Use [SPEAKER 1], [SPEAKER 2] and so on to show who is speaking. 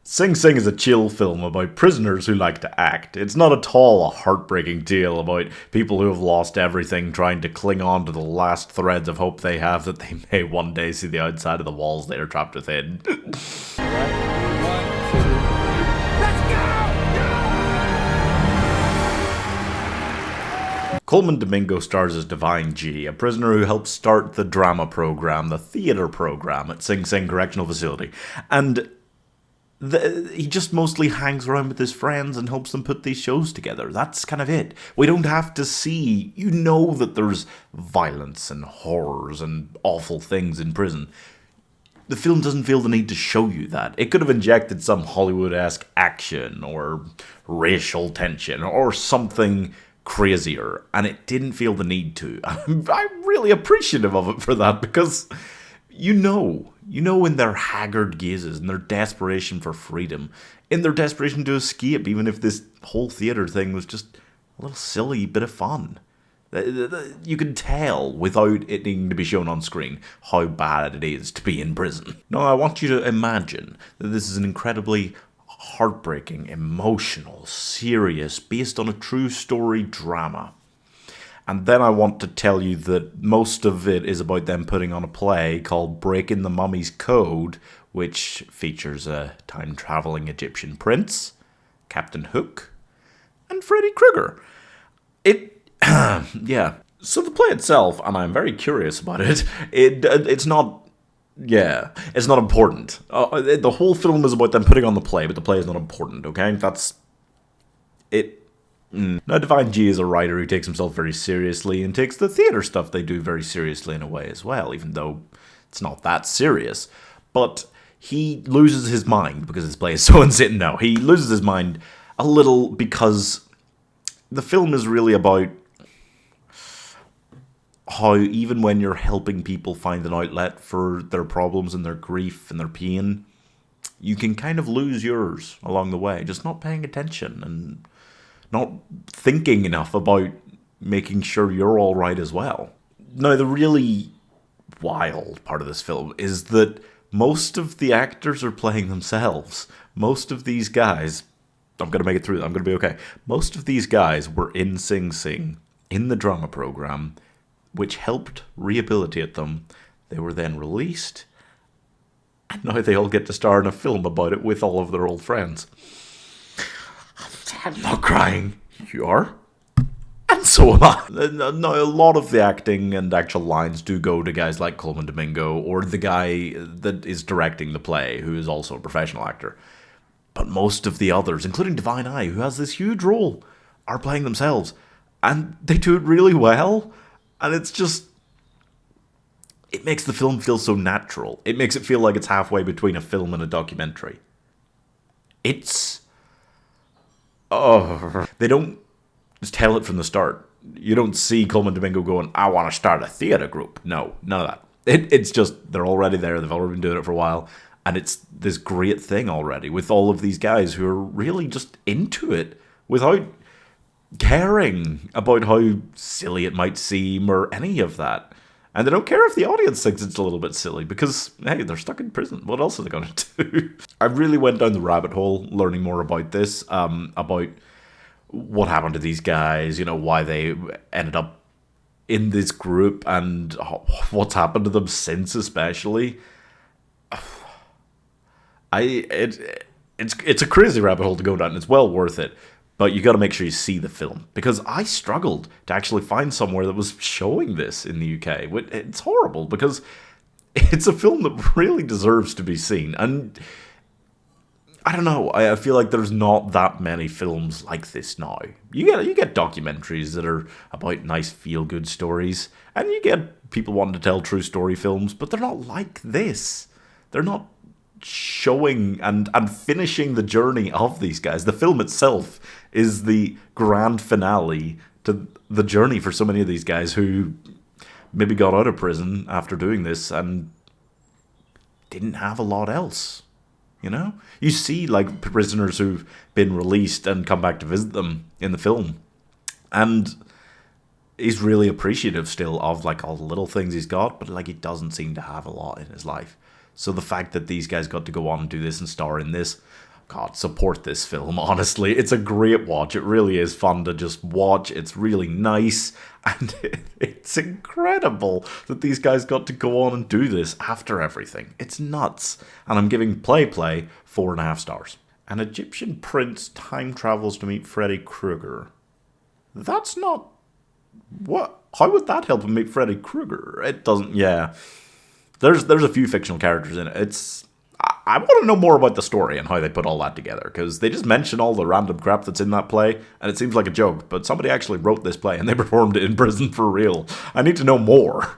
[SPEAKER 1] Sing Sing is a chill film about prisoners who like to act. It's not at all a heartbreaking tale about people who have lost everything trying to cling on to the last threads of hope they have that they may one day see the outside of the walls they are trapped within. Colman Domingo stars as Divine G, a prisoner who helps start the drama program, the theatre program at Sing Sing Correctional Facility. And he just mostly hangs around with his friends and helps them put these shows together. That's kind of it. We don't have to see, you know that there's violence and horrors and awful things in prison. The film doesn't feel the need to show you that. It could have injected some Hollywood-esque action or racial tension or something crazier, and it didn't feel the need to. I'm really appreciative of it for that, because you know in their haggard gazes, in their desperation for freedom, in their desperation to escape, even if this whole theatre thing was just a little silly bit of fun. You can tell, without it needing to be shown on screen, how bad it is to be in prison. Now, I want you to imagine that this is an incredibly heartbreaking, emotional, serious, based on a true story drama. And then I want to tell you that most of it is about them putting on a play called Breaking the Mummy's Code, which features a time-traveling Egyptian prince, Captain Hook, and Freddy Krueger. Yeah. So the play itself, and I'm very curious about it, it's not important. The whole film is about them putting on the play, but the play is not important, okay? That's it. Now, Divine G is a writer who takes himself very seriously and takes the theatre stuff they do very seriously in a way as well, even though it's not that serious. But he loses his mind because his play is so insane. No, he loses his mind a little because the film is really about how even when you're helping people find an outlet for their problems and their grief and their pain, you can kind of lose yours along the way, just not paying attention and not thinking enough about making sure you're all right as well. Now, the really wild part of this film is that most of the actors are playing themselves. Most of these guys, I'm going to make it through, I'm going to be okay. Most of these guys were in Sing Sing, in the drama program, which helped rehabilitate them. They were then released, and now they all get to star in a film about it with all of their old friends. I'm not crying. You are? And so am I. Now, a lot of the acting and actual lines do go to guys like Colman Domingo, or the guy that is directing the play, who is also a professional actor. But most of the others, including Divine I, who has this huge role, are playing themselves. And they do it really well. And it's just, it makes the film feel so natural. It makes it feel like it's halfway between a film and a documentary. They don't just tell it from the start. You don't see Colman Domingo going, I want to start a theatre group. No, none of that. It's just, they're already there. They've already been doing it for a while. And it's this great thing already with all of these guys who are really just into it without caring about how silly it might seem or any of that. And they don't care if the audience thinks it's a little bit silly because, hey, they're stuck in prison. What else are they going to do? I really went down the rabbit hole learning more about this, about what happened to these guys, why they ended up in this group and what's happened to them since, especially. It's a crazy rabbit hole to go down, and it's well worth it. But you got to make sure you see the film, because I struggled to actually find somewhere that was showing this in the UK. It's horrible, because it's a film that really deserves to be seen. And I don't know, I feel like there's not that many films like this now. You get documentaries that are about nice feel-good stories, and you get people wanting to tell true story films, but they're not like this. They're not showing and finishing the journey of these guys. The film itself is the grand finale to the journey for so many of these guys who maybe got out of prison after doing this and didn't have a lot else. You see like prisoners who've been released and come back to visit them in the film, and he's really appreciative still of like all the little things he's got, but like he doesn't seem to have a lot in his life. So the fact that these guys got to go on and do this and star in this, God, support this film, honestly. It's a great watch. It really is fun to just watch. It's really nice. And it's incredible that these guys got to go on and do this after everything. It's nuts. And I'm giving Play 4.5 stars. An Egyptian prince time travels to meet Freddy Krueger. That's not... What? How would that help him meet Freddy Krueger? It doesn't... Yeah. There's a few fictional characters in it. It's... I want to know more about the story and how they put all that together, because they just mention all the random crap that's in that play, and it seems like a joke, but somebody actually wrote this play, and they performed it in prison for real. I need to know more.